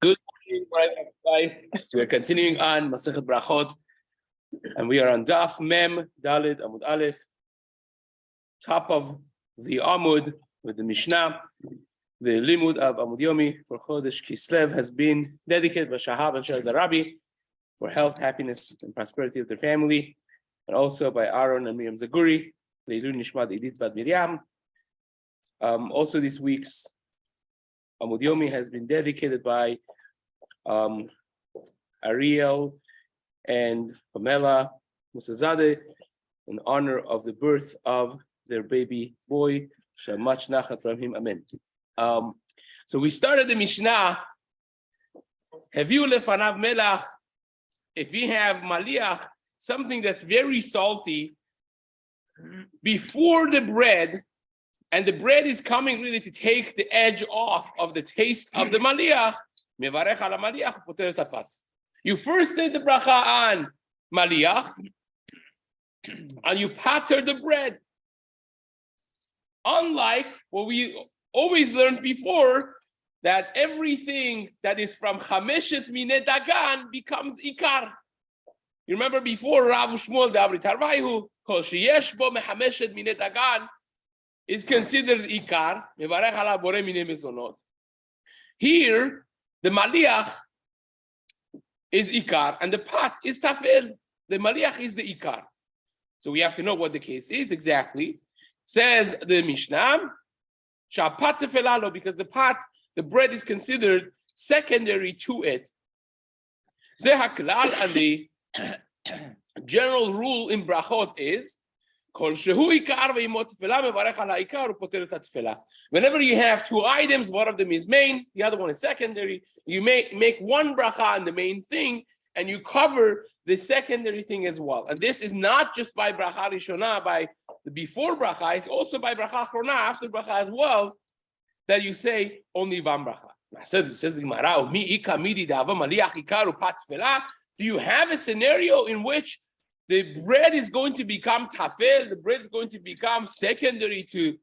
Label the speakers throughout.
Speaker 1: Good morning, everybody. We're continuing on Masechet Berachot, and we are on Daf Mem Daled Amud Aleph, top of the Amud with the Mishnah. The Limud of Amud Yomi for Chodesh Kislev has been dedicated by Shahab and Shah Rabbi for health, happiness, and prosperity of their family, and also by Aaron and Miriam Zaguri, Leilun Nishmat Edith Bad Miriam. Also this week's Amud Yomi has been dedicated by Ariel and Pamela Musazadeh in honor of the birth of their baby boy. Much nachat from him, amen. So we started the Mishnah. Haviu lefanav melach. If we have maliach, something that's very salty, before the bread, and the bread is coming really to take the edge off of the taste of the maliach, mevarech ala maliach poter et hapat. You first say the bracha on maliach, and you pater the bread. Unlike what we always learned before, that everything that is from chameshet minei dagan becomes ikar. You remember before Rav Shmuel Dabri Tarvaihu, kol sheyesh bo mechameshet minei dagan is considered ikar. Mevarech ala borei minei mezonot. Here, the maliach is ikar, and the pot is tafel. The maliach is the ikar. So we have to know what the case is exactly. Says the Mishnah, shapat tefelalo, because the bread is considered secondary to it. Zeh haklal, and the general rule in brachot is, whenever you have two items, one of them is main, the other one is secondary, you make one bracha on the main thing, and you cover the secondary thing as well. And this is not just by bracha rishona, by the before bracha, it's also by bracha achrona, after bracha as well, that you say only one bracha. Says the Gemara, do you have a scenario in which the bread is going to become tafel, the bread is going to become secondary to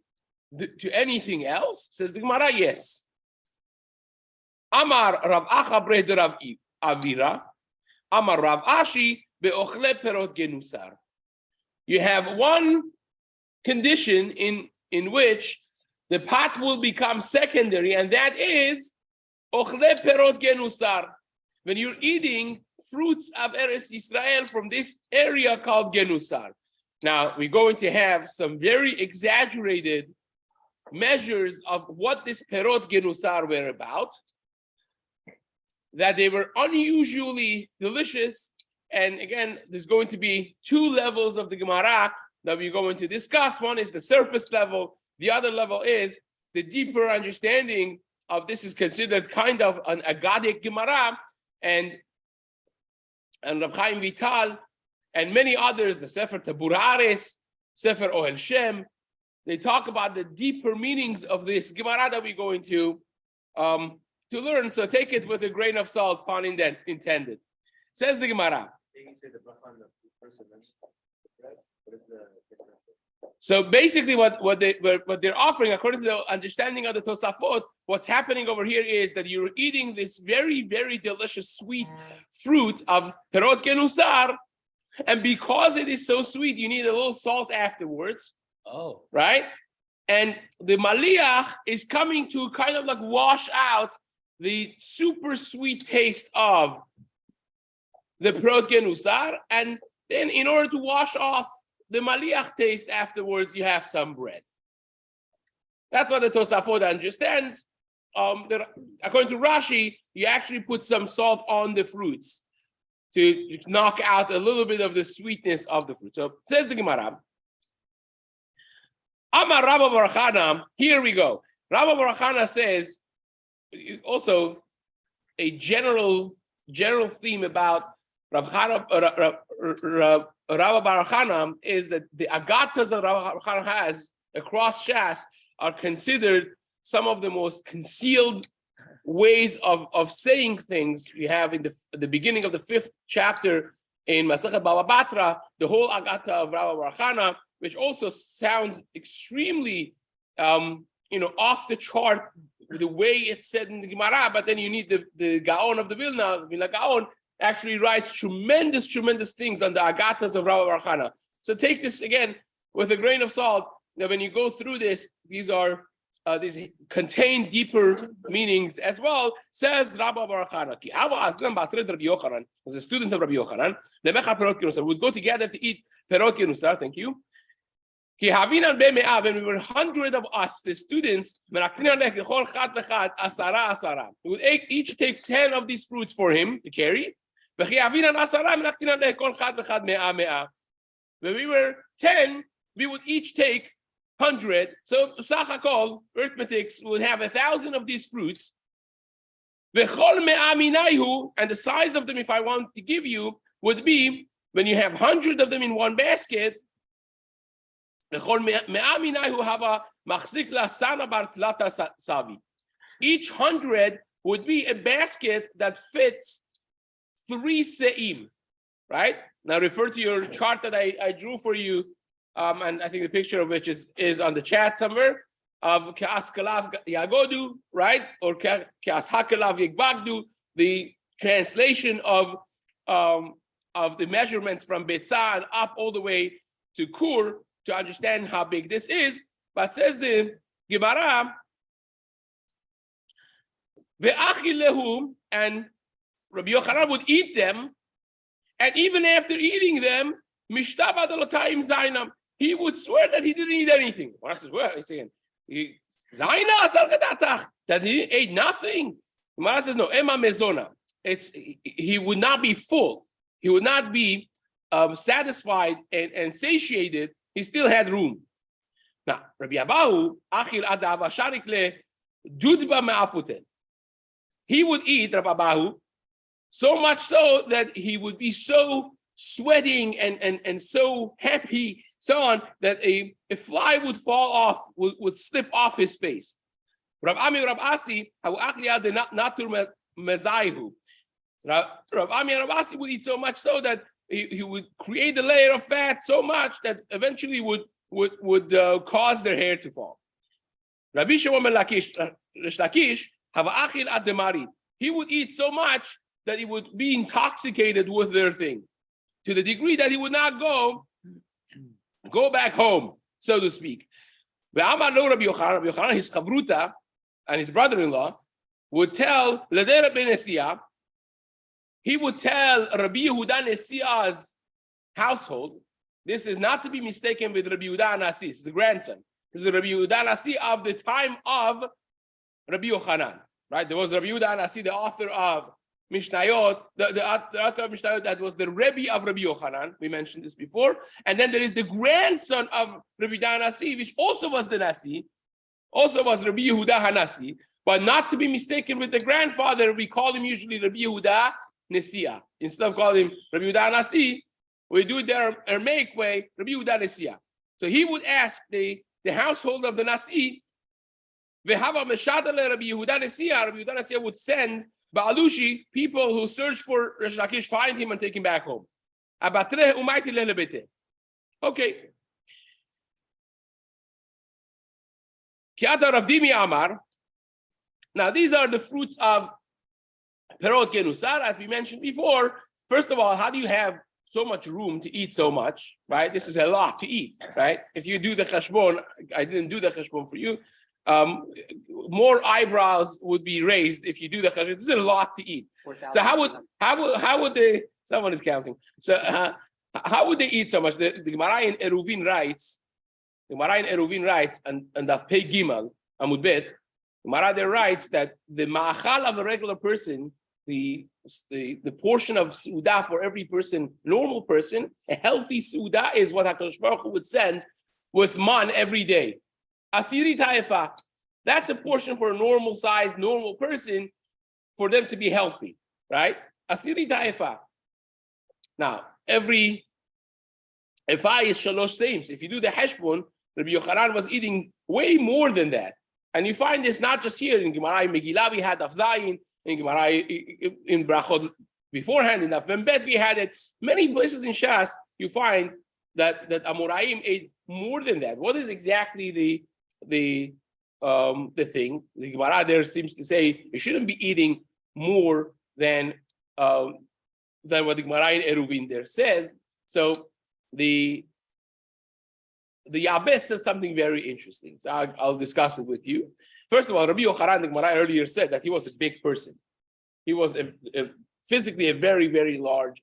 Speaker 1: anything else? Says the Gemara, yes. Amar Rav Acha bread Rav Avira, Amar Rav Ashi be'ochle perot genusar. You have one condition in which the pot will become secondary, and that is ochle perot genusar. When you're eating fruits of Eretz Yisrael from this area called genusar. Now, we're going to have some very exaggerated measures of what this perot genusar were about, that they were unusually delicious. And again, there's going to be two levels of the Gemara that we're going to discuss. One is the surface level. The other level is the deeper understanding of this is considered kind of an Agadic Gemara, and Rab Chaim Vital and many others, the Sefer Tabur Ares, Sefer Ohel Shem, they talk about the deeper meanings of this Gemara that we're going to learn. So take it with a grain of salt, pun intended. Says the Gemara. So basically, what they're offering, according to the understanding of the Tosafot, what's happening over here is that you're eating this very, very delicious sweet fruit of perot genusar, and because it is so sweet, you need a little salt afterwards. Oh, right? And the maliach is coming to kind of like wash out the super sweet taste of the perot genusar, and then in order to wash off the maliach taste afterwards, you have some bread. That's what the Tosafot understands. According to Rashi, you actually put some salt on the fruits to knock out a little bit of the sweetness of the fruit. So says the Gemara, Amar Rabba Barachana, here we go. Rabba Barachana says, also a general theme about Rabba Barachana is that the agatas that Rabba Barachana has across Shas are considered some of the most concealed ways of saying things. We have in the beginning of the 5th chapter in Masechet Baba Batra, the whole agata of Rabba Barachana, which also sounds extremely off the chart the way it's said in the Gemara, but then you need the Gaon of the Vilna Gaon actually writes tremendous things on the Agatas of Rabbi Bar Chana. So take this again with a grain of salt. That when you go through this, these contain deeper meanings as well. Says Rabbi Bar Chana, Ki Ava Aslam Batred Rabbi Yochanan, as a student of Rabbi Yochanan, Lemecha Perot Genusar, would go together to eat Perot Genusar. Thank you. When we were 100 of us, the students, we would each take 10 of these fruits for him to carry. When we were 10, we would each take 100. So Sachakol, arithmetics, would have 1,000 of these fruits. And the size of them, if I want to give you, would be, when you have 100 of them in one basket, each 100 would be a basket that fits 3 se'im, right? Now refer to your chart that I drew for you, and I think the picture of which is on the chat somewhere, of Ka'askalav Yagodu, right? Or Ka'ashakalav Yigbagdu, the translation of the measurements from Betzah and up all the way to Kur, to understand how big this is. But says the Gemara, and Rabbi Yochanan would eat them, and even after eating them, he would swear that he didn't eat anything. What else is well? He's saying, that he ate nothing. Gemara says, no, Ema Mezona. He would not be full. He would not be satisfied and satiated. He still had room. Now, Rabbi Abahu, Achil Adav Asharik le Dudba Me'afuten. He would eat, Rabbi Abahu, so much so that he would be so sweating and so happy, so on, that a fly would fall off, would slip off his face. Rav Ami Rav Asi, Havu Achli Ad Natur Mezaihu. Rav Ami and Rav Asi would eat so much so that he would create a layer of fat so much that eventually would cause their hair to fall. Rabbi Shimon ben Lakish, Hava Achil Ad Demari. He would eat so much that he would be intoxicated with their thing, to the degree that he would not go back home, so to speak. Rabbi Yochanan, his chavruta and his brother-in-law would tell Ladera ben Esiyah. He would tell Rabbi Yehuda Nesiah's household. This is not to be mistaken with Rabbi Yehuda Nasi. This is the grandson. This is Rabbi Yehuda Nasi of the time of Rabbi Yochanan. Right? There was Rabbi Yehuda Nasi, the author of Mishnayot, the author of Mishnayot that was the Rebbe of Rabbi Yochanan. We mentioned this before. And then there is the grandson of Rabbi Yehuda Nasi, which also was the Nasi, also was Rabbi Yehuda Hanasi, but not to be mistaken with the grandfather. We call him usually Rabbi Yehuda Nesiah. Instead of calling him Rabbi Yehuda Nasi, we do it the Aramaic way, Rabbi Yehuda Nesiah. So he would ask the household of the Nasi, V'hava meshadale Rabbi Yehuda Nesiah. Rabbi Yehuda Nesiah would send Ba'alushi, people who search for Resh Lakish, find him and take him back home. Okay. Kiata Rav Dimi Amar. Now these are the fruits of Perot Genusar, as we mentioned before. First of all, how do you have so much room to eat so much, right? This is a lot to eat, right? If you do the cheshbon, I didn't do the cheshbon for you. More eyebrows would be raised if you do the cheshbon. This is a lot to eat. So how would they? Someone is counting. So how would they eat so much? The Gemara in Eruvin writes. The Gemara in Eruvin writes, and Daf Pei Gimel Amud Bet. Gemara there writes that the ma'achal of a regular person, the portion of Suda for every person, normal person, a healthy Suda is what HaKadosh Baruch Hu would send with man every day. Asiri Taifa, that's a portion for a normal size, normal person, for them to be healthy, right? Asiri Taifa. Now, every Efa is Shalosh Seims. If you do the Heshbon, Rabbi Yochanan was eating way more than that. And you find this not just here in Gemara, in Megillah, we had Daf Zayin, in Gemara, in Berachot beforehand, in Daf Membet, we had it. Many places in Shas, you find that Amoraim ate more than that. What is exactly the the thing. The Gemara there seems to say you shouldn't be eating more than what the Gemara in Eruvin there says. So the Yabet says something very interesting. So I'll discuss it with you. First of all, Rabbi Yochanan, the Gemara earlier said that he was a big person. He was physically a very, very large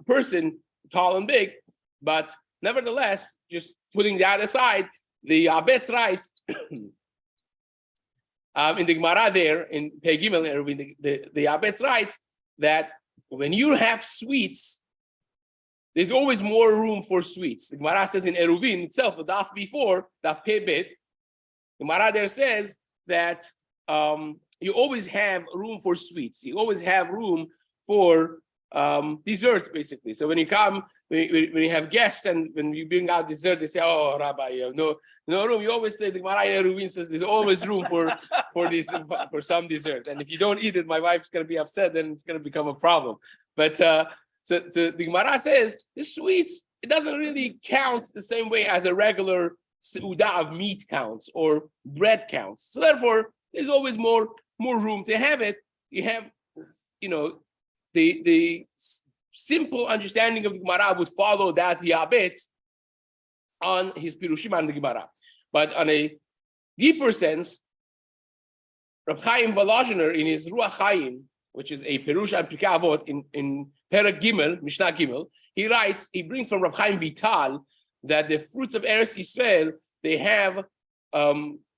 Speaker 1: person, tall and big. But nevertheless, just putting that aside, the Yabet writes in the Gemara there in Pei Gimel, the Yabet writes that when you have sweets, there's always more room for sweets. The Gemara says in Eruvin itself, the daf before, daf Pei Bet, the Gemara there says that you always have room for sweets. You always have room for dessert, basically. So when you come, when you have guests and when you bring out dessert, they say, "Oh, Rabbi, you have no room." You always say the Gemara in Eruvin says there's always room for some dessert. And if you don't eat it, my wife's going to be upset. Then it's going to become a problem. But so the Gemara says the sweets, it doesn't really count the same way as a regular seudah of meat counts or bread counts. So therefore, there's always more room to have it. You have, the simple understanding of the Gemara would follow that Yabetz on his Pirushim and the Gemara. But on a deeper sense, Reb Chaim Volozhiner in his Ruach Chaim, which is a Perush and Pirkei Avot in Perek Gimel, Mishnah Gimel, he brings from Reb Chaim Vital that the fruits of Eretz Yisrael, they have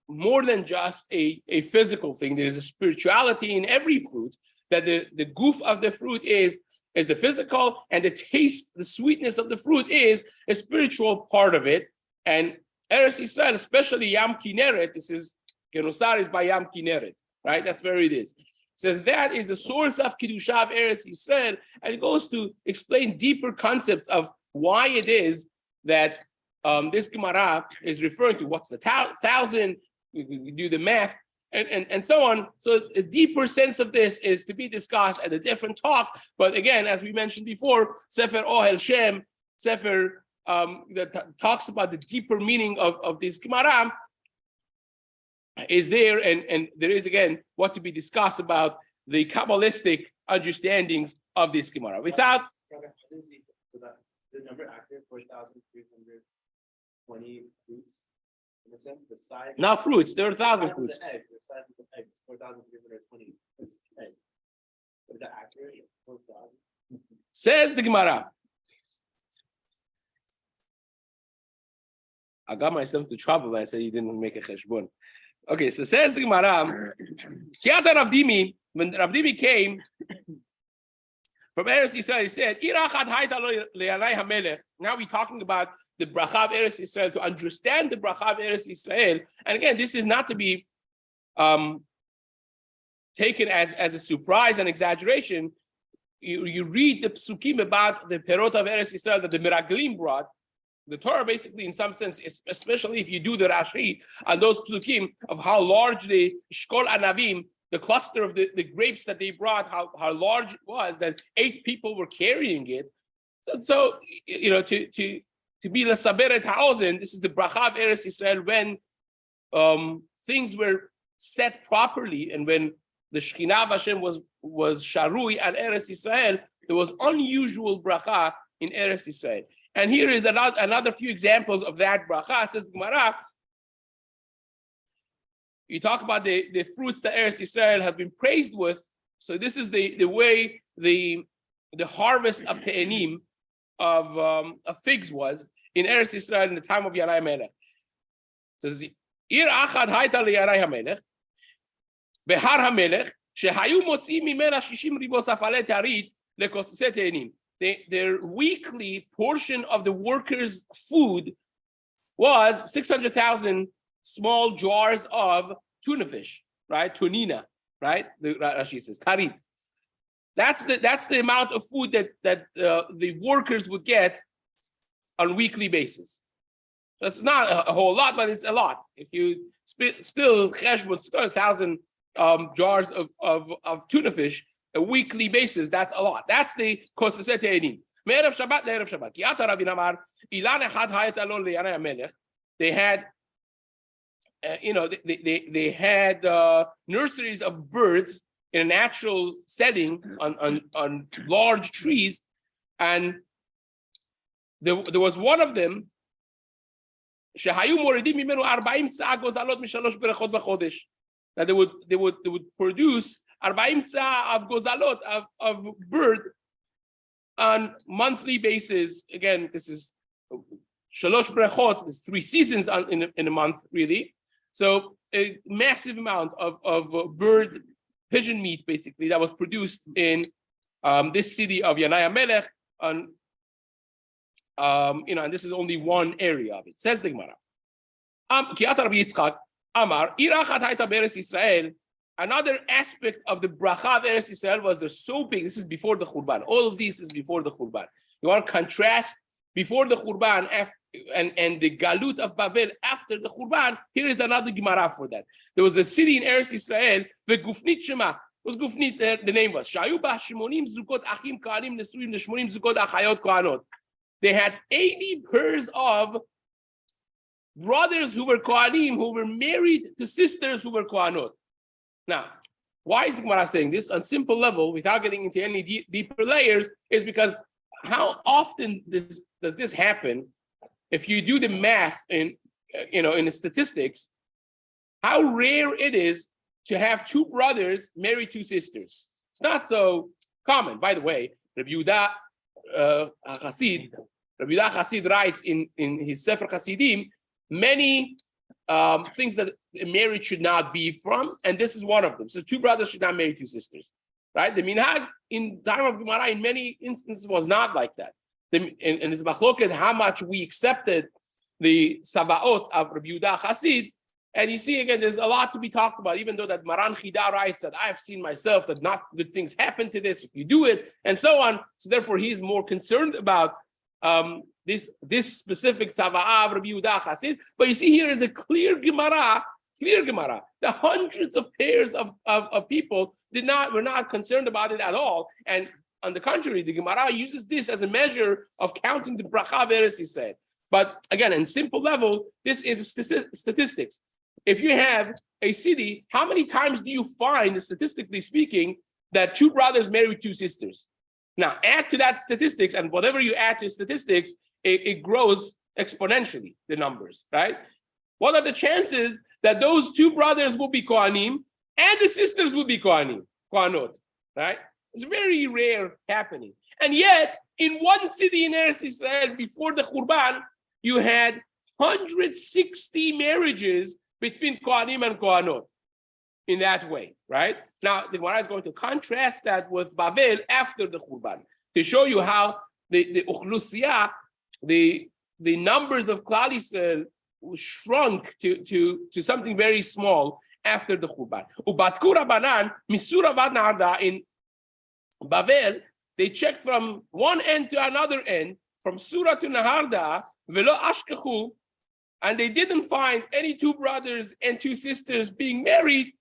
Speaker 1: more than just a physical thing. There is a spirituality in every fruit, that the goof of the fruit is the physical, and the taste, the sweetness of the fruit is a spiritual part of it. And Eretz Yisrael, especially Yam Kineret, this is Genosar is by Yam Kineret, right? That's where it is. Says that is the source of Kiddusha of Eretz Yisrael, and it goes to explain deeper concepts of why it is that this Gemara is referring to what's the 1,000. We do the math and so on. So a deeper sense of this is to be discussed at a different talk. But again, as we mentioned before, Sefer Ohel Shem, Sefer that talks about the deeper meaning of this Gemara is there, and there is again what to be discussed about the Kabbalistic understandings of this Gemara. Without
Speaker 2: the number accurate, 4,320 fruits. In a sense, the size.
Speaker 1: Not fruits. There are 1,000 fruits.
Speaker 2: The size of the egg is 4,320 eggs. Is that accurate? 4,000.
Speaker 1: Says the Gemara. I got myself into trouble. I said you didn't make a cheshbon. Okay, so says the Gemara. Kiata Rav Dimi, when Rav Dimi came from Eretz Yisrael, he said, now we're talking about the bracha of Eretz Yisrael, to understand the bracha of Eretz Yisrael. And again, this is not to be taken as a surprise and exaggeration. You read the psukim about the perot of Eretz Yisrael that the Miraglim brought. The Torah basically, in some sense, especially if you do the Rashi on those psukim of how large the Shkol Anavim, the cluster of the grapes that they brought, how large it was, that 8 people were carrying it. So to be l'saberet ha'ozen, this is the bracha of Eretz Yisrael when things were set properly, and when the Shekhinah of Hashem was sharui at Eretz Yisrael, there was unusual bracha in Eretz Yisrael. And here is another few examples of that bracha. Says the Gemara, you talk about the fruits that Eretz Yisrael have been praised with. So this is the way the harvest of te'enim, of figs was in Eretz Yisrael in the time of Yanai Melech. It says, Ir achad haita liyanai hamelech, behar hamelech, shehayu motzi mimena 60 ribos afale tarit lekosese te'enim. Their weekly portion of the workers' food was 600,000 small jars of tuna fish, right? Tunina, right? The Rashi says tarit. That's the amount of food that the workers would get on a weekly basis. That's not a whole lot, but it's a lot. If you still 1,000 jars of tuna fish a weekly basis, that's a lot. That's the kosesete enim. Me'erev Shabbat le'erev Shabbat. Ki ata Rabbi Namar ilan echad hayat alon liyanei hamelech. They had they had nurseries of birds in a natural setting on large trees, and there was one of them. That they would produce 40 sa of gozalot of bird on monthly basis. Again, this is shalosh berachot. There's 3 seasons in a month, really. So a massive amount of bird pigeon meat, basically, that was produced in this city of Yanai HaMelech. And this is only one area of it. Says the Gemara. Amar, another aspect of the bracha of Eretz Yisrael was they're so big. This is before the Churban. All of this is before the Churban. You want to contrast before the Churban and the Galut of Babel after the Churban. Here is another Gemara for that. There was a city in Eretz Yisrael, the Gufnit Shema. Was Gufnit, the name was. They had 80 pairs of brothers who were Kohanim, who were married to sisters who were Kohanot. Now, why is the Gemara saying this? On simple level, without getting into any deeper layers, is because how often does this happen? If you do the math in the statistics, how rare it is to have 2 brothers marry 2 sisters. It's not so common. By the way, Rabbi Yehuda Chassid writes in his Sefer Chassidim many things that a marriage should not be from, and this is one of them. So 2 brothers should not marry 2 sisters, right? The minhag in time of Gemara in many instances was not like that. And it's machloket how much we accepted the sabaot of Rabbi Yehuda Chassid. And you see, again, there's a lot to be talked about, even though that Maran Chida writes that I've seen myself that not good things happen to this if you do it, and so on. So therefore, he's more concerned about this specific Tzava'ah of Rabbi Yehuda Chassid. But you see, here is a clear Gemara. The hundreds of pairs of people were not concerned about it at all. And on the contrary, the Gemara uses this as a measure of counting the bracha of Eretz Yisrael. But again, in simple level, this is statistics. If you have a city, how many times do you find, statistically speaking, that 2 brothers marry 2 sisters? Now, add to that statistics, and whatever you add to statistics, it grows exponentially, the numbers, right? What are the chances that those 2 brothers will be Kohanim and the sisters will be Kohanot, right? It's very rare happening. And yet, in one city in Eretz Yisrael, before the Churban, you had 160 marriages between Kohanim and Kohanot in that way, right? Now, the Gemara is going to contrast that with Babel after the Churban to show you how the Uchlusiyah, the numbers of Klal Yisrael shrunk to something very small after the Churban. Ubatku Rabbanan, Misura Vad Narda in Babel, they checked from one end to another end, from Surah to Naharda, Velo Ashkechu, and they didn't find any 2 brothers and 2 sisters being married.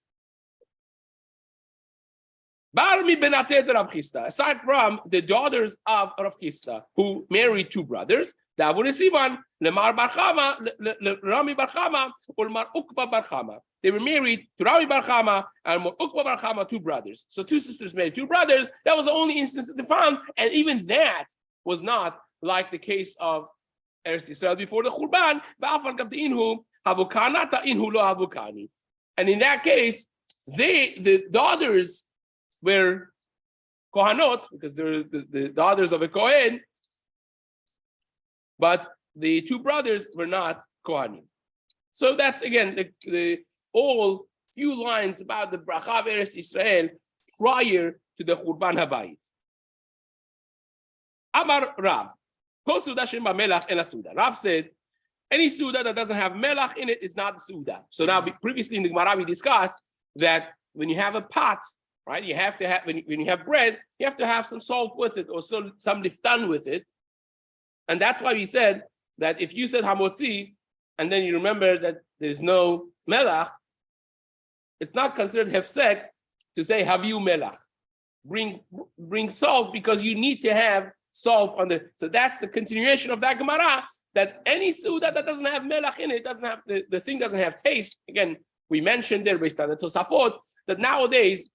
Speaker 1: Aside from the daughters of Rav Chisda, who married 2 brothers, Lemar Barchama, Rami Barchama, or Mar Ukva Barchama. They were married to Rami Barchama and Mar Ukva Barchama, 2 brothers. So 2 sisters married 2 brothers. That was the only instance that they found, and even that was not like the case of Eretz Yisrael before the Churban. And in that case, the daughters were Kohanot, because they're the daughters of a Kohen, but the 2 brothers were not Kohanim. So that's, again, the all few lines about the bracha of Eretz Yisrael prior to the Churban Habayit. Amar Rav, Rav said, any Suda that doesn't have melach in it is not the Suda. So now, previously in the Gemara, we discussed that when you have a pot, right, you have to have, when you have bread, you have to have some salt with it or some liftan with it. And that's why we said that if you said hamotzi, and then you remember that there's no melach, it's not considered hefsek to say haviu melach. Bring salt, because you need to have salt on the. So that's the continuation of that Gemara that any Suda that doesn't have melach in it, doesn't have the thing doesn't have taste. Again, we mentioned there based on the Tosafot that nowadays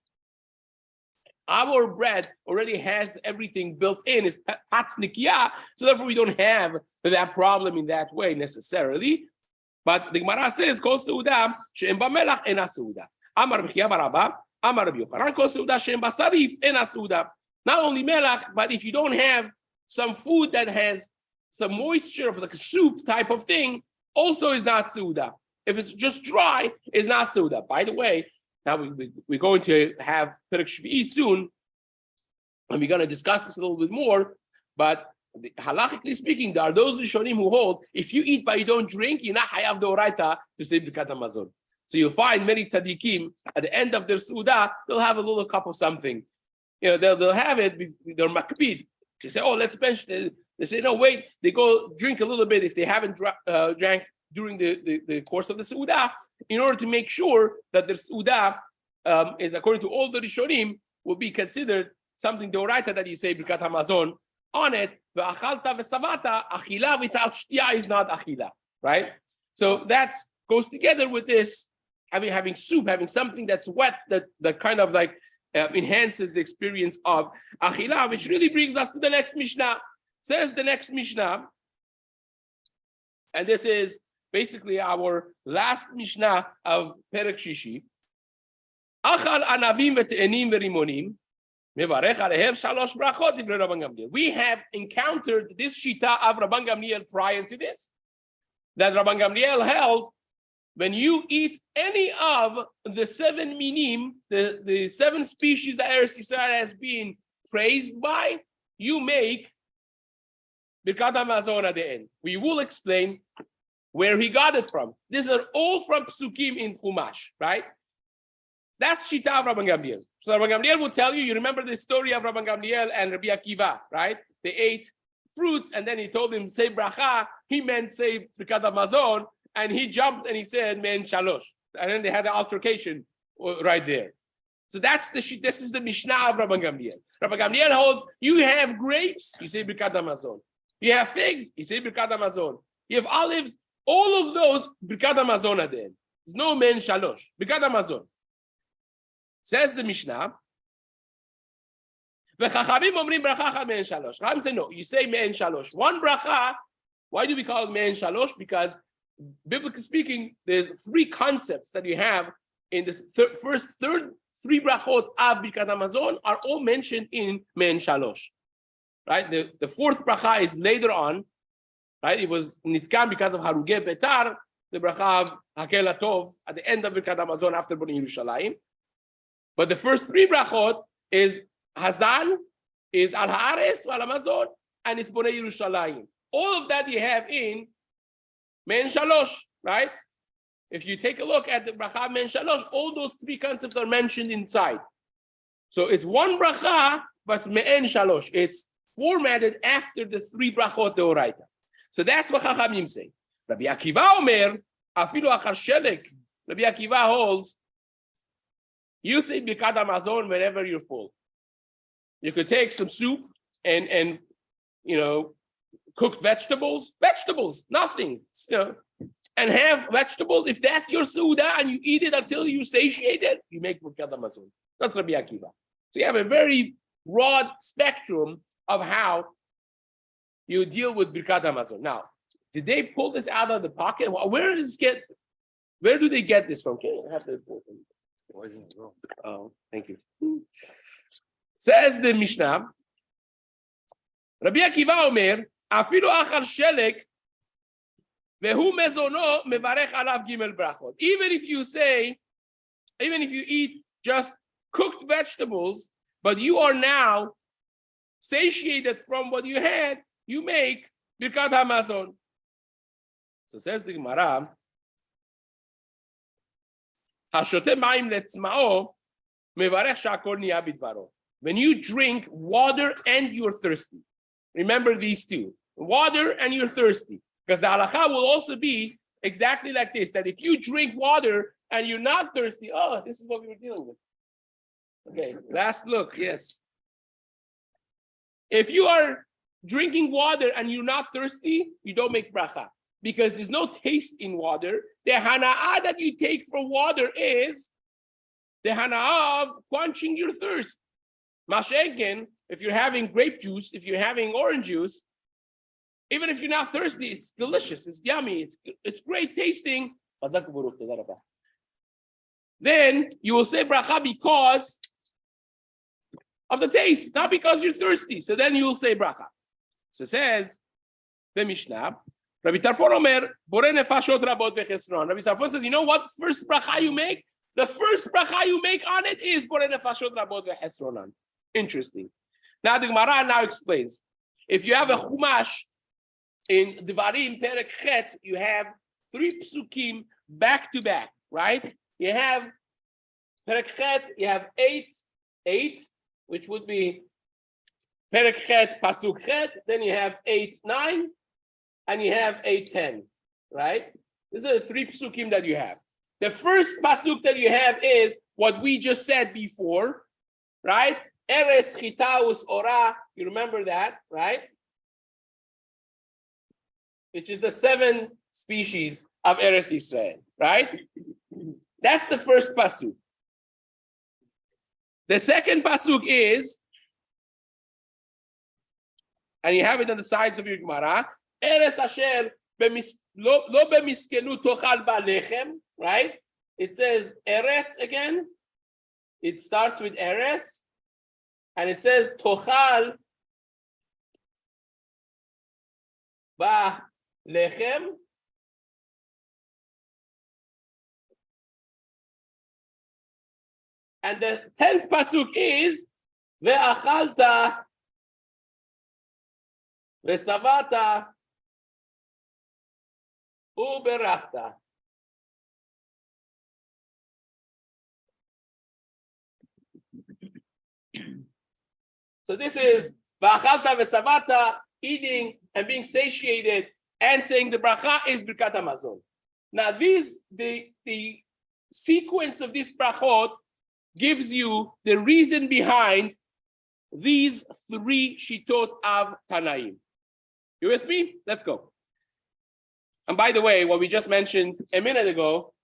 Speaker 1: our bread already has everything built in, it's pat nikia, so therefore we don't have that problem in that way necessarily. But the Gemara says, Kol Suda she'en ba melach ena Suda. Amar B'chia bar Abba, Amar Rabbi Yochanan, Kol Suda she'en ba sarif ena Suda. Not only melach, but if you don't have some food that has some moisture of like a soup type of thing, also is not Suda. If it's just dry, it's not Suda. By the way, now we're going to have Perek Shvi'i soon, and we're going to discuss this a little bit more, but halachically speaking, there are those Rishonim who hold, if you eat but you don't drink, you're not hayav d'oraita to say Birkat HaMazon. So you'll find many tzaddikim, at the end of their Suda, they'll have a little cup of something. They'll have it, they're makbid. They say, oh, let's bench it. They say, no, wait, they go drink a little bit if they haven't drank during the course of the Suda, in order to make sure that the Suda is, according to all the Rishonim, will be considered something d'oraita that you say Birkat HaMazon on it. Ve'achalta ve'savata, achila without shtia is not achila, right? So that goes together with this, having soup, having something that's wet, that kind of like enhances the experience of achila, which really brings us to the next Mishnah. Says the next Mishnah, and this is basically our last Mishnah of Perek Shishi. Achal anavim ve'te'enim ve'rimonim mevarech alehem shalosh brachot divrei Rabban Gamliel. We have encountered this shita of Rabban Gamliel prior to this, that Rabban Gamliel held when you eat any of the 7 minim, the 7 species that Eretz Yisrael has been praised by, you make Birkat HaMazon at the end. We will explain where he got it from. These are all from Psukim in Chumash, right? That's Shita of Rabban Gamliel. So Rabban Gamliel will tell you, you remember the story of Rabban Gamliel and Rabbi Akiva, right? They ate fruits and then he told him, say bracha. He meant say Birkat HaMazon, and he jumped and he said, Men Shalosh. And then they had an altercation right there. So that's this is the Mishnah of Rabban Gamliel. Rabban Gamliel holds, you have grapes, you say Birkat HaMazon. You have figs, you say Birkat HaMazon. You have olives, all of those Birkat HaMazon at the end. There's no Men Shalosh. Birkat HaMazon. Says the Mishnah, V'chachamim omrim bracha me'en shalosh. Chachamim say no. You say me'en shalosh. One bracha. Why do we call it me'en shalosh? Because biblically speaking, there's 3 concepts that you have in the first 3 brachot of Birkat HaMazon are all mentioned in me'en shalosh. Right. The 4th bracha is later on. Right. It was nitkan because of harugei betar. The bracha of Hakel Tov at the end of Birkat HaMazon after Bnei Yerushalayim. But the first 3 brachot is Hazan, is Al Haaretz, Al Hamazon, and it's Bnei Yerushalayim. All of that you have in Men Shalosh, right? If you take a look at the bracha Men Shalosh, all those 3 concepts are mentioned inside. So it's one bracha, but it's Me'en Shalosh. It's formatted after the 3 brachot deoraita. So that's what Chachamim say. Rabbi Akiva Omer, Afilu Achar Shelek. Rabbi Akiva holds, you say Birkat HaMazon whenever you're full. You could take some soup and cooked vegetables, nothing, and have vegetables. If that's your Suda and you eat it until you satiated, you make Birkat HaMazon. That's Rabbi Akiva. So you have a very broad spectrum of how you deal with Birkat HaMazon. Now, did they pull this out of the pocket? Where do they get this from? Can I have the Oh, thank you. Says the Mishnah, Rabbi Akiva Omer, Afilu achar shelek, vehu mezono mevarech alav gimel brachot. Even if you eat just cooked vegetables, but you are now satiated from what you had, you make Birkat HaMazon. So says the Gemara, when you drink water and you're thirsty, remember these 2, water and you're thirsty, because the halacha will also be exactly like this, that if you drink water and you're not thirsty, this is what we were dealing with. Okay, last look, yes. If you are drinking water and you're not thirsty, you don't make bracha because there's no taste in water. The hana'ah that you take from water is the hana'ah of quenching your thirst. Mashenken, if you're having grape juice, if you're having orange juice, even if you're not thirsty, it's delicious, it's yummy, it's great tasting. Then you will say bracha because of the taste, not because you're thirsty. So then you will say bracha. So it says the Mishnah, Rabbi Tarfon Omer, Borei nefashot rabot vechesron. Rabbi Tarfon says, you know what first bracha you make? The first bracha you make on it is Borei nefashot rabot vechesronan. Interesting. Now the Gemara now explains. If you have a chumash in Devarim Perek Chet, you have 3 psukim back to back, right? You have Perek Chet, you have 8, which would be Perek Chet, Pasuk Chet, then you have 8, 9, and you have 8, 10, right? These are the 3 psukim that you have. The first pasuk that you have is what we just said before, right? Eres chitaus ora, you remember that, right? Which is the 7 species of Eretz Yisrael, right? That's the first pasuk. The second pasuk is, and you have it on the sides of your Gemara, Eretz asher lo bemiskenu tochal ba lechem, right? It says Eretz again. It starts with Eretz, and it says tochal ba lechem. And the 10th pasuk is ve'achalta ve'savata uberachta. So this is ve'achalta ve'savata, eating and being satiated, and saying the bracha is birkat hamazon. Now the sequence of this brachot gives you the reason behind these 3 shitot of Tanaim. You with me? Let's go. And by the way, what we just mentioned a minute ago,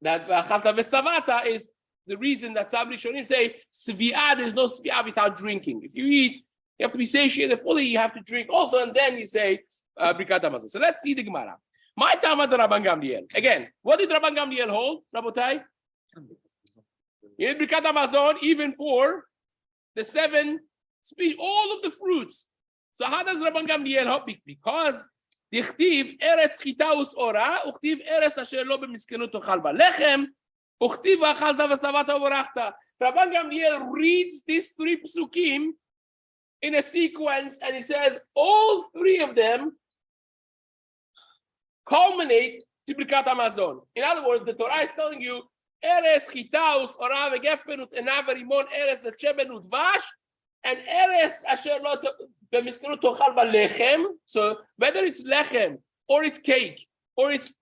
Speaker 1: that V'achavta v'savata is the reason that some Rishonim say Svi'ah, there's no Svi'ah without drinking. If you eat, you have to be satiated fully, you have to drink also, and then you say Birkat Hamazon. So let's see the Gemara. My Tama to Rabban Gamliel. Again, what did Rabban Gamliel hold, Rabotai? You need Birkat Hamazon even for the 7 species, all of the fruits. So how does Rabban Gamliel help? Because dichtiv eretz chitaus ora, uchtiv eretz asher lo b'miskenut tochal b'lechem, uchtiv v'achalta v'savata u'barachta. Rabban Gamliel reads these 3 psukim in a sequence, and he says all 3 of them culminate to Birkat Hamazon. In other words, the Torah is telling you Eres chitaus ora v'gefenut enav v'rimon eres sheben udvash, and eres asher lo b'miskenut tochal b'lechem. So whether it's lechem or it's cake or it's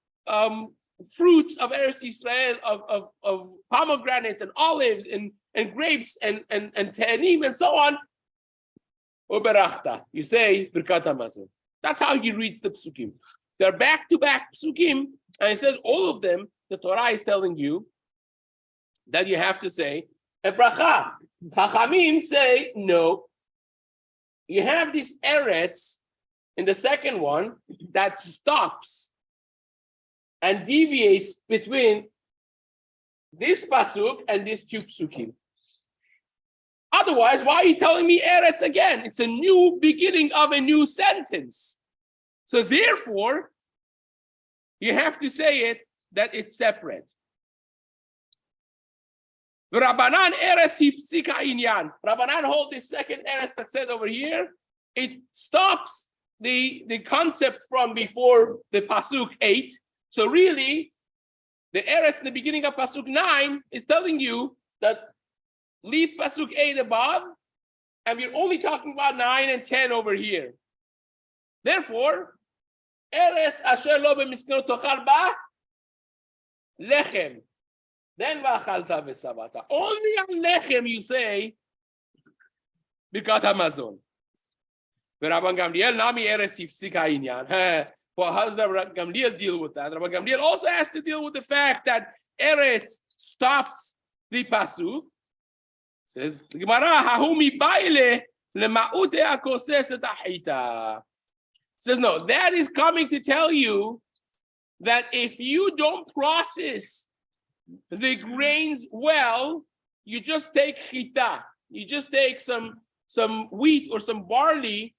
Speaker 1: fruits of Eretz Yisrael, of pomegranates and olives and grapes and te'anim and so on, uberachta, you say birkat hamazon. That's how he reads the psukim. They're back to back psukim, and he says all of them. The Torah is telling you that you have to say a bracha. Chachamim say no. You have this eretz in the second one that stops and deviates between this pasuk and these 2 psukim. Otherwise, why are you telling me eretz again? It's a new beginning of a new sentence. So therefore, you have to say it that it's separate. Rabbanan eres hifsika inyan. Rabbanan hold this second eres that said over here. It stops the concept from before the pasuk 8. So really, the eretz in the beginning of pasuk 9 is telling you that leave pasuk 8 above, and we're only talking about 9 and 10 over here. Therefore, eres asher lo b'miskenut tochal ba lechem. Then v'achalta v'savata. Only on lechem you say birkat hamazon. Rabban Gamliel nami eres hifsik ha'inyan. Well, how does Rabban Gamliel deal with that? Rabban Gamliel also has to deal with the fact that Eretz stops the pasuk. Says the Gemara, "Hahumi baile lema'ute akoses tahita." Says no, that is coming to tell you that if you don't process the grains well, you just take chita. You just take some wheat or some barley,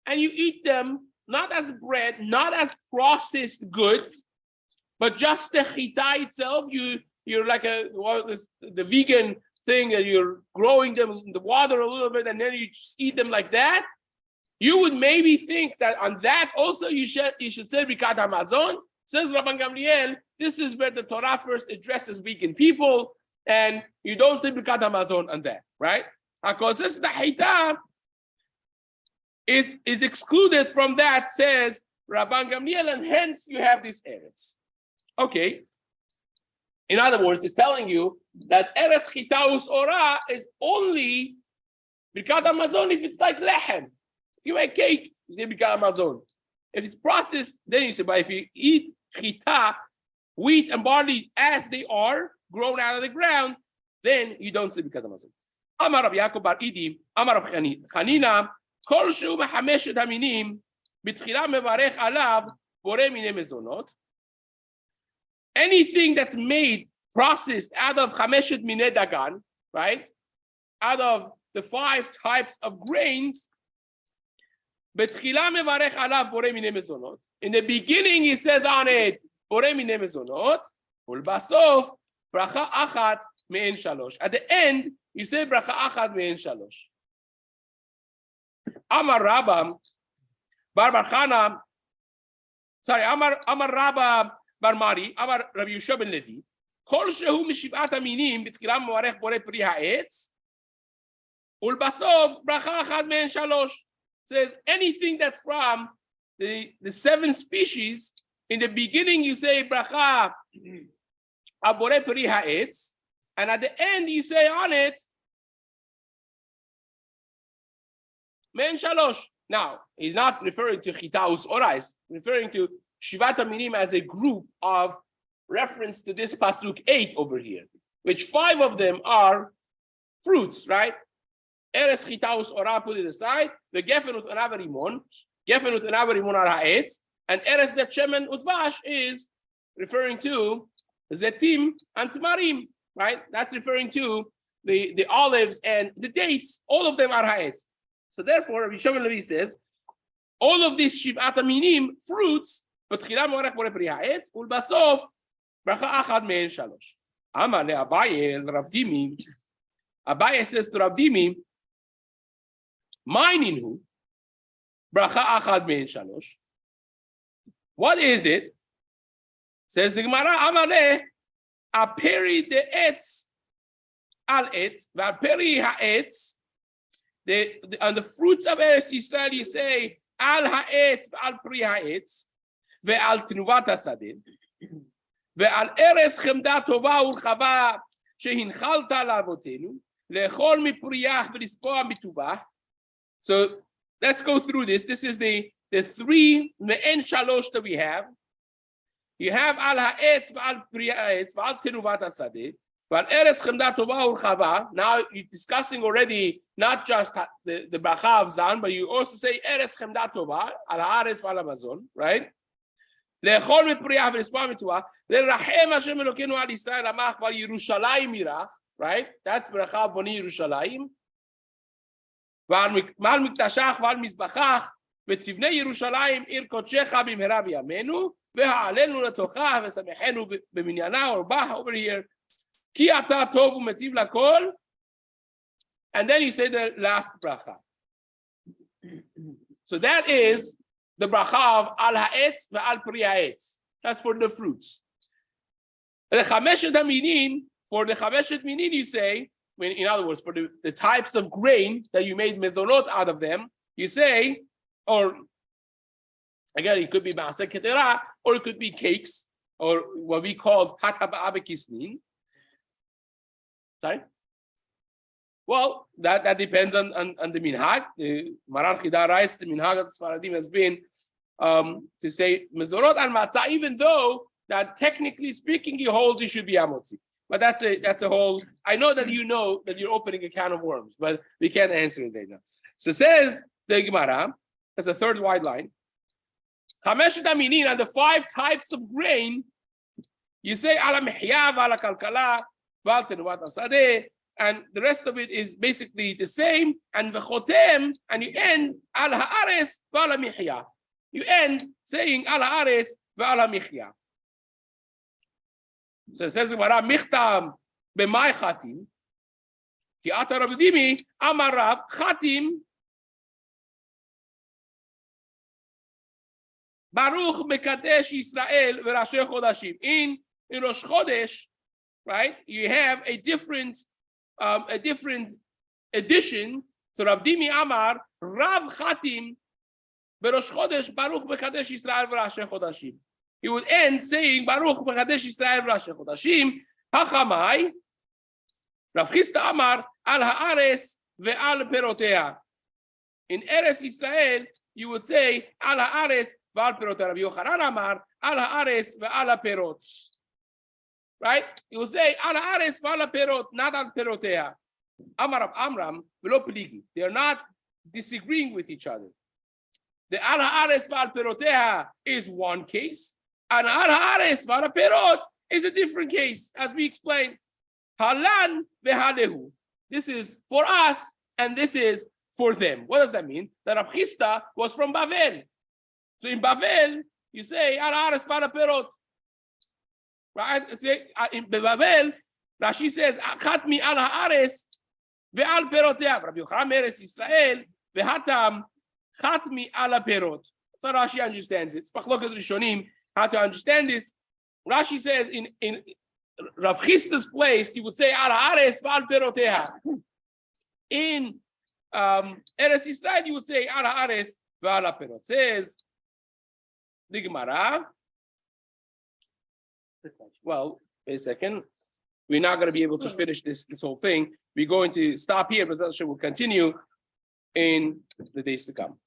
Speaker 1: and you eat them not as bread, not as processed goods, but just the chita itself. You're like the vegan thing that you're growing them in the water a little bit, and then you just eat them like that. You would maybe think that on that also you should say Birkat Hamazon. Says Rabban Gamliel, this is where the Torah first addresses vegan people, and you don't say Birkat Hamazon on that, right? Because this the Haita is excluded from that, says Rabban Gamliel, and hence you have this Eretz. Okay. In other words, it's telling you that Eretz Chitaus Ora is only Birkat Hamazon if it's like lechem. If you make cake, it's going to be Birkat Hamazon. If it's processed, then you say, but if you eat chita, wheat and barley as they are, grown out of the ground, then you don't say Birkat Hamazon. Amar Rabbi Yaakov bar Idi, Amar Rabbi Chanina, Kol shehu b'hameshet haminim, b'tchila mevarech alav, boreh minei mezonot. Anything that's made, processed out of chameshet minei dagan, right? Out of the 5 types of grains, b'tchila mevarech alav, boreh minei mezonot. In the beginning, he says on it, boreh minei mezonot, ulbasof, bracha achat me'en shalosh. At the end, you say bracha achat me'en shalosh. Amar Rabba bar Barchana, Amar Rabba bar Mari, Amar Rabbi Yeshua ben Levi, Kol shehu mishiv'at aminim b'tchila mevarech boreh pri ha'etz, ulbasof bracha achat me'en shalosh. Says anything that's from the 7 species, in the beginning you say bracha boreh pri ha'etz, and at the end you say on it me'en shalosh. Now, he's not referring to chitaus ora, he's referring to shivat aminim as a group of reference to this pasuk 8 over here, which 5 of them are fruits, right? Eres chitaus ora, put it aside. The gefen ut anav rimon, gefen ut anav rimon are ha'etz, and eres zet shemen utvash is referring to zetim and tmarim, right? That's referring to the olives and the dates. All of them are ha'etz. So therefore, Rabbi Shimon Levi says, all of these shivat aminim, fruits, b'tchila mevarech boreh pri ha'etz, ulbasof bracha achad me'en shalosh. Amar le'Abaye Rav Dimi. Abaye says to Rav Dimi, Maininhu bracha achad me'en shalosh. What is it? Says the Gemara, Amar le aperi de etz al etz, v'aperi ha'etz. On the fruits of Eretz Yisrael, you say al ha'etz ve'al pri ha'etz ve'al tenuvat hasadeh ve'al eres chemda tova urchava shehinchalta la'avotenu le'echol mipriyach v'lispoa mitubah. So let's go through this. This is the 3 me'en shalosh that we have. You have al ha'etz ve'al pri ha'etz ve'al tenuvat hasadeh. But Eres Chemda Tova Urchava, now you're discussing already not just the bracha of Zan, but you also say Eres Chemda Tova, Al Haaretz V'al Hamazon, right? Le'echol mipriyach v'lispoa mitubah, le'rachem Hashem Elokeinu al Yisrael amach v'al Yerushalayim yirach, right? That's bracha boni Yerushalayim. V'al miktashach v'al mizbachach v'tivnei Yerushalayim ir kodshecha b'mehera b'yamenu v'ha'alenu letocha v'samechenu b'minyana or bah over here. Ki ata tov u'metiv lakol, and then you say the last bracha. So that is the bracha of al ha'etz ve'al pri ha'etz. That's for the fruits. The chameshet haminin, for the chameshet minin, you say, in other words, for the types of grain that you made mezonot out of them, you say, or again, it could be ma'aseh ketera, or it could be cakes, or what we call hataba'a b'kisnin. Sorry? Well, that depends on the minhag. The Maran Chida writes the minhag of the Sfaradim has been to say mezorot al matzah, even though that technically speaking he holds it should be amotzi. But that's a whole. I know that you're opening a can of worms, but we can't answer it right now. So says the Gemara, as a third wide line, Chameshet aminin, and the 5 types of grain. You say ala mihya, ala kalkala, val tenuvat asadeh. And the rest of it is basically the same. And v'chotem, and you end al haares v'ala michya. You end saying al haares v'ala michya. So it says Gemara, michtam b'may chatim. Ki ata Rabbi Dimi amar Rav chatim baruch mekadesh Yisrael v'rashei chodashim. In Rosh Chodesh, right? You have a different addition. So Rav Dimi Amar Rav Chatim Berosh Chodesh Baruch Bekadesh Yisrael v'Rashei Chodashim. He would end saying Baruch Bekadesh Yisrael v'Rashei Chodashim. Hachamai Rav Chisda Amar Al Haares ve'Al Perotea. In Eretz Yisrael you would say Al Haares ve'Al Perotea. Rav Yochanan Amar Al Haares ve'Al Perot. Right? You will say Al Haares ve'Al Perot, not Al Perotea. Amar Rav Amram ve'lo pligi. They are not disagreeing with each other. The Al Haares ve'Al Perotea is one case, and Al Haares ve'Al Perot is a different case, as we explained. Halan ve'halehu. This is for us, and this is for them. What does that mean? That Rav Chisda was from Bavel. So in Bavel, you say Al Haares ve'Al Perot. Right? Say in Bavel, Rashi says Chatmi Al Haares ve'Al Perotea. Rabbi Yochanan Eretz Yisrael ve'hatam Chatmi Al Perot. That's how Rashi understands it. It's Machloket Rishonim how to understand this. Rashi says in Rav Chisda's place, he would say Al Haares ve'Al Perotea. In Eretz Yisrael, you would say Al Haares ve'Al Perot. Says the Gemara. Well, wait a second. We're not going to be able to finish this whole thing. We're going to stop here, but we'll continue in the days to come.